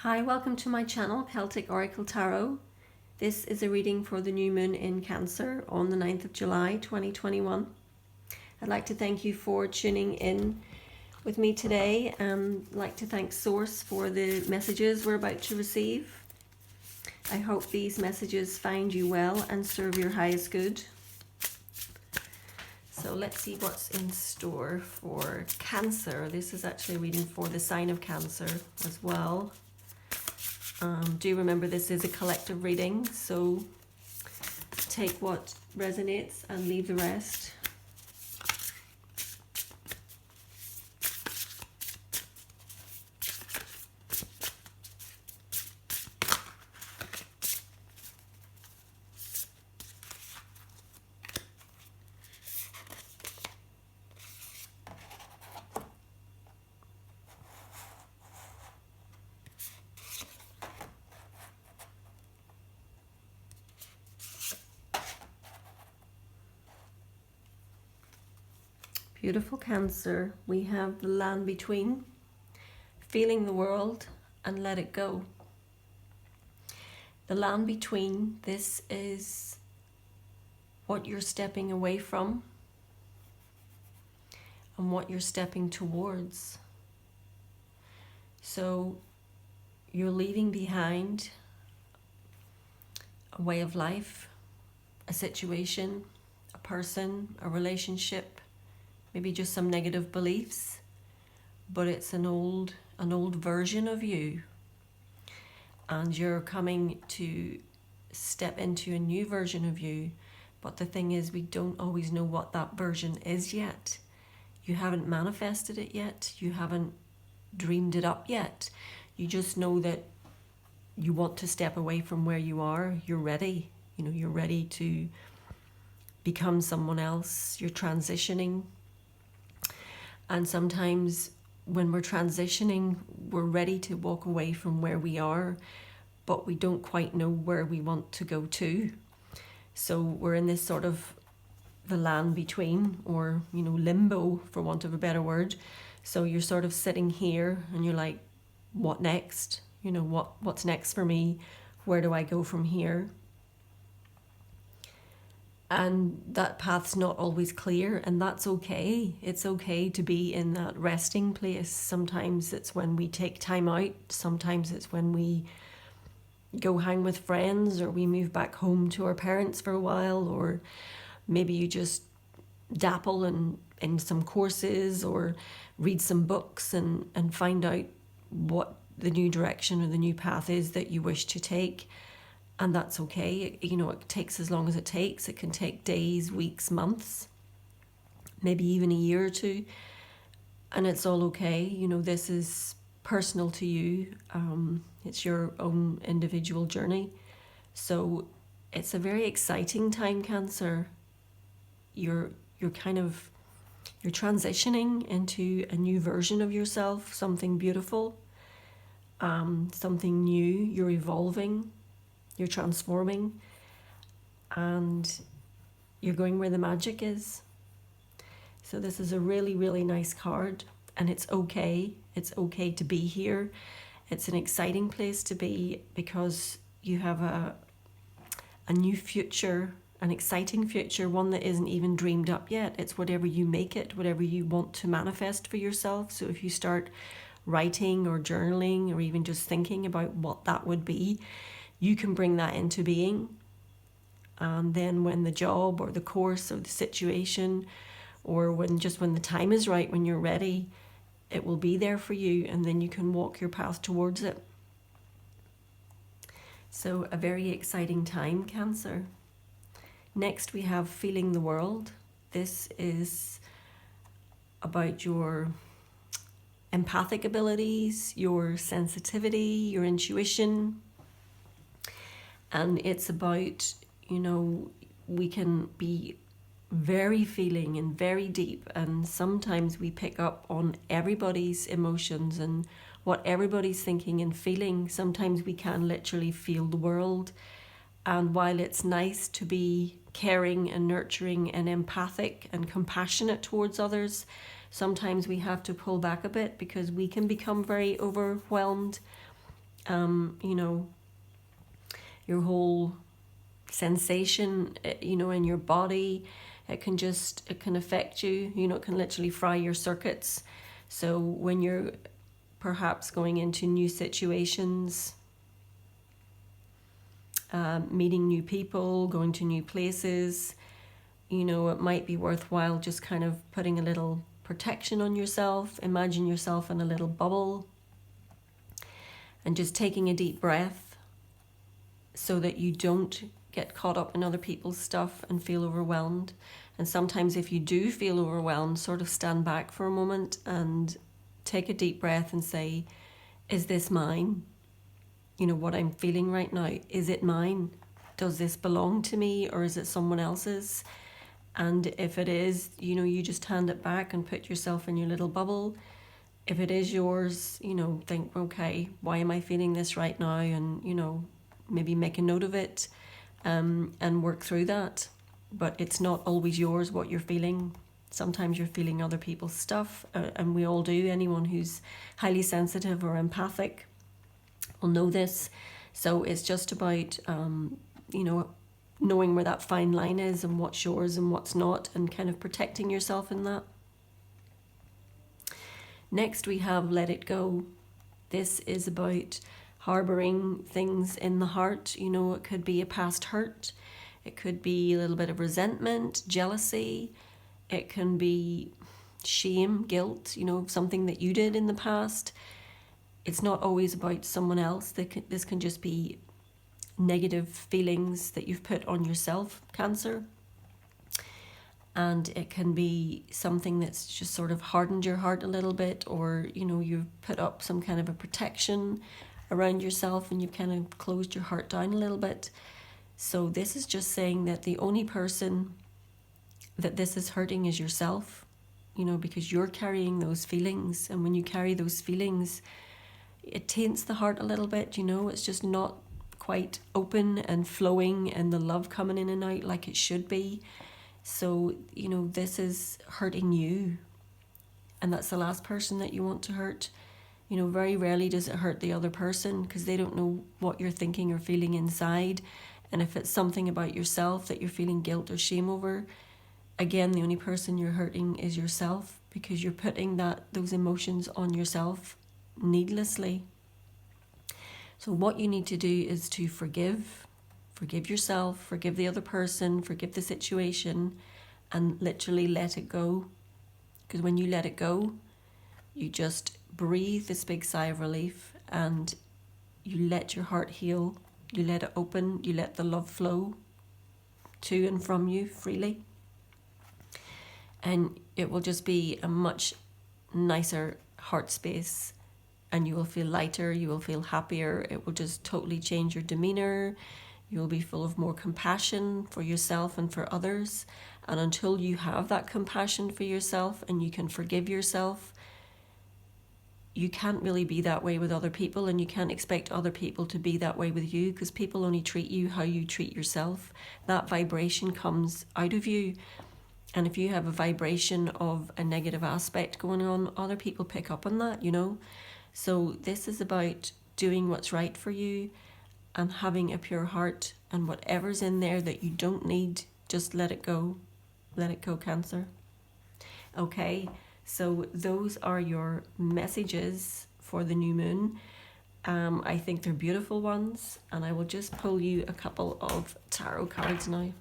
Hi, welcome to my channel, Celtic Oracle Tarot. This is a reading for the new moon in Cancer on the 9th of July 2021. I'd like to thank you for tuning in with me today and I'd like to thank Source for the messages we're about to receive. I hope these messages find you well and serve your highest good. So let's see what's in store for Cancer. This is actually a reading for the sign of Cancer as well. Do remember this is a collective reading, so take what resonates and leave the rest. Beautiful Cancer, we have the land between, feeling the world and let it go. The land between, this is what you're stepping away from and what you're stepping towards. So you're leaving behind a way of life, a situation, a person, a relationship, maybe just some negative beliefs, but it's an old version of you, and you're coming to step into a new version of you. But the thing is, we don't always know what that version is yet. You haven't manifested it yet, you haven't dreamed it up yet. You just know that you want to step away from where you are. You're ready, you're ready to become someone else. You're transitioning. And sometimes when we're transitioning, we're ready to walk away from where we are, but we don't quite know where we want to go to. So we're in this sort of the land between, or, limbo, for want of a better word. So you're sort of sitting here and you're like, what next? What's next for me? Where do I go from here? And that path's not always clear, and that's okay. It's okay to be in that resting place. Sometimes it's when we take time out. Sometimes it's when we go hang with friends, or we move back home to our parents for a while, or maybe you just dabble in some courses or read some books and find out what the new direction or the new path is that you wish to take. And that's okay. It takes as long as it takes. It can take days, weeks, months, maybe even a year or two. And it's all okay. This is personal to you. It's your own individual journey. So it's a very exciting time, Cancer. You're transitioning into a new version of yourself, something beautiful, something new. You're evolving. You're transforming, and you're going where the magic is. So this is a really, really nice card, and it's okay. It's okay to be here. It's an exciting place to be because you have a new future, an exciting future, one that isn't even dreamed up yet. It's whatever you make it, whatever you want to manifest for yourself. So if you start writing or journaling or even just thinking about what that would be, you can bring that into being. And then when the job or the course or the situation, or when the time is right, when you're ready, it will be there for you, and then you can walk your path towards it. So a very exciting time, Cancer. Next we have feeling the world. This is about your empathic abilities, your sensitivity, your intuition. And it's about, we can be very feeling and very deep, and sometimes we pick up on everybody's emotions and what everybody's thinking and feeling. Sometimes we can literally feel the world. And while it's nice to be caring and nurturing and empathic and compassionate towards others, sometimes we have to pull back a bit because we can become very overwhelmed you know, your whole sensation, you know, in your body. It can affect you, you know, it can literally fry your circuits. So when you're perhaps going into new situations, meeting new people, going to new places, you know, it might be worthwhile just kind of putting a little protection on yourself. Imagine yourself in a little bubble and just taking a deep breath so that you don't get caught up in other people's stuff and feel overwhelmed. And sometimes if you do feel overwhelmed, sort of stand back for a moment and take a deep breath and say, is this mine? You know, what I'm feeling right now, is it mine? Does this belong to me, or is it someone else's? And if it is, you know, you just hand it back and put yourself in your little bubble. If it is yours, you know, think, okay, why am I feeling this right now? And, you know, maybe make a note of it, and work through that. But it's not always yours what you're feeling. Sometimes you're feeling other people's stuff, and we all do. Anyone who's highly sensitive or empathic will know this. So it's just about, you know, knowing where that fine line is and what's yours and what's not, and kind of protecting yourself in that. Next we have let it go. This is about harboring things in the heart. You know, it could be a past hurt. It could be a little bit of resentment, jealousy. It can be shame, guilt, you know, something that you did in the past. It's not always about someone else. This can just be negative feelings that you've put on yourself, Cancer. And it can be something that's just sort of hardened your heart a little bit, or, you know, you've put up some kind of a protection around yourself and you've kind of closed your heart down a little bit. So this is just saying that the only person that this is hurting is yourself, you know, because you're carrying those feelings. And when you carry those feelings, it taints the heart a little bit, you know, it's just not quite open and flowing and the love coming in and out like it should be. So, you know, this is hurting you. And that's the last person that you want to hurt. You know, very rarely does it hurt the other person because they don't know what you're thinking or feeling inside. And if it's something about yourself that you're feeling guilt or shame over, again, the only person you're hurting is yourself, because you're putting those emotions on yourself needlessly. So what you need to do is to forgive yourself, forgive the other person, forgive the situation, and literally let it go. Because when you let it go, you just breathe this big sigh of relief and you let your heart heal, you let it open, you let the love flow to and from you freely. And it will just be a much nicer heart space, and you will feel lighter, you will feel happier. It will just totally change your demeanor. You will be full of more compassion for yourself and for others. And until you have that compassion for yourself and you can forgive yourself, you can't really be that way with other people, and you can't expect other people to be that way with you, because people only treat you how you treat yourself. That vibration comes out of you. And if you have a vibration of a negative aspect going on, other people pick up on that, you know. So this is about doing what's right for you and having a pure heart, and whatever's in there that you don't need, just let it go. Let it go, Cancer. Okay, so those are your messages for the new moon. I think they're beautiful ones, and I will just pull you a couple of tarot cards now.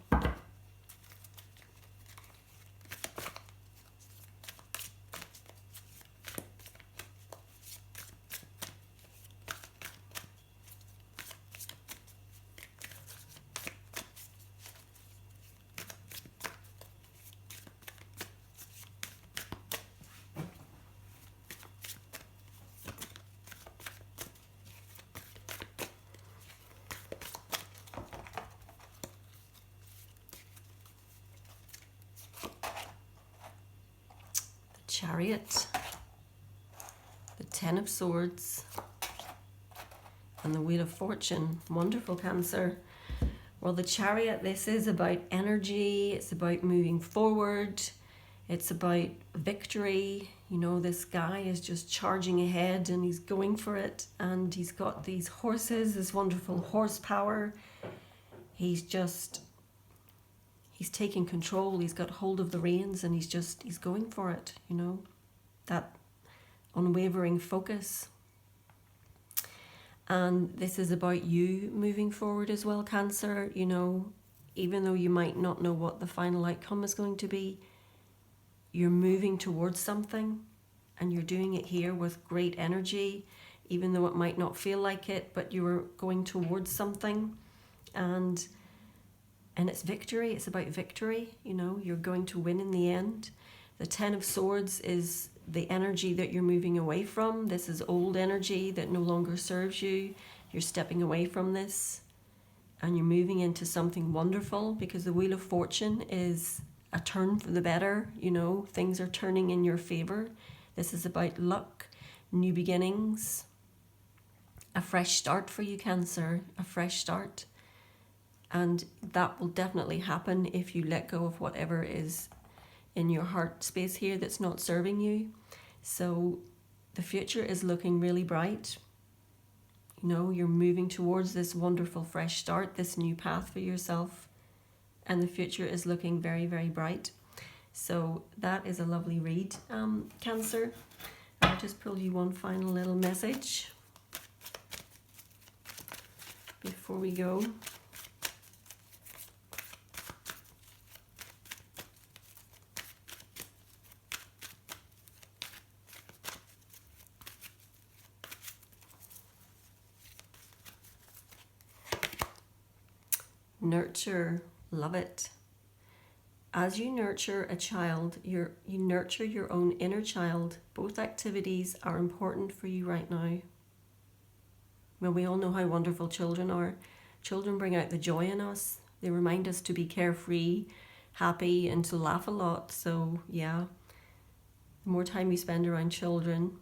Chariot, the Ten of Swords, and the Wheel of Fortune. Wonderful, Cancer. Well, the Chariot, this is about energy, it's about moving forward, it's about victory, You know, this guy is just charging ahead and he's going for it, and he's got these horses, this wonderful horsepower. He's taking control, he's got hold of the reins, and he's going for it, you know, that unwavering focus. And this is about you moving forward as well, Cancer. You know, even though you might not know what the final outcome is going to be, you're moving towards something, and you're doing it here with great energy, even though it might not feel like it, but you're going towards something. And it's victory. It's about victory. You know, you're going to win in the end. The Ten of Swords is the energy that you're moving away from. This is old energy that no longer serves you. You're stepping away from this, and you're moving into something wonderful, because the Wheel of Fortune is a turn for the better. You know, things are turning in your favor. This is about luck, new beginnings, a fresh start for you, Cancer, a fresh start. And that will definitely happen if you let go of whatever is in your heart space here that's not serving you. So the future is looking really bright. You know, you're moving towards this wonderful fresh start, this new path for yourself, and the future is looking very, very bright. So that is a lovely read, Cancer. I'll just pull you one final little message before we go. Nurture, love it. As you nurture a child, you nurture your own inner child. Both activities are important for you right now. Well, we all know how wonderful children are. Children bring out the joy in us. They remind us to be carefree, happy, and to laugh a lot. So yeah, the more time you spend around children,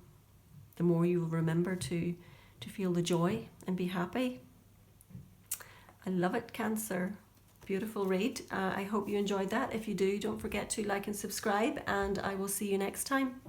the more you will remember to feel the joy and be happy. I love it, Cancer. Beautiful read. I hope you enjoyed that. If you do, don't forget to like and subscribe, and I will see you next time.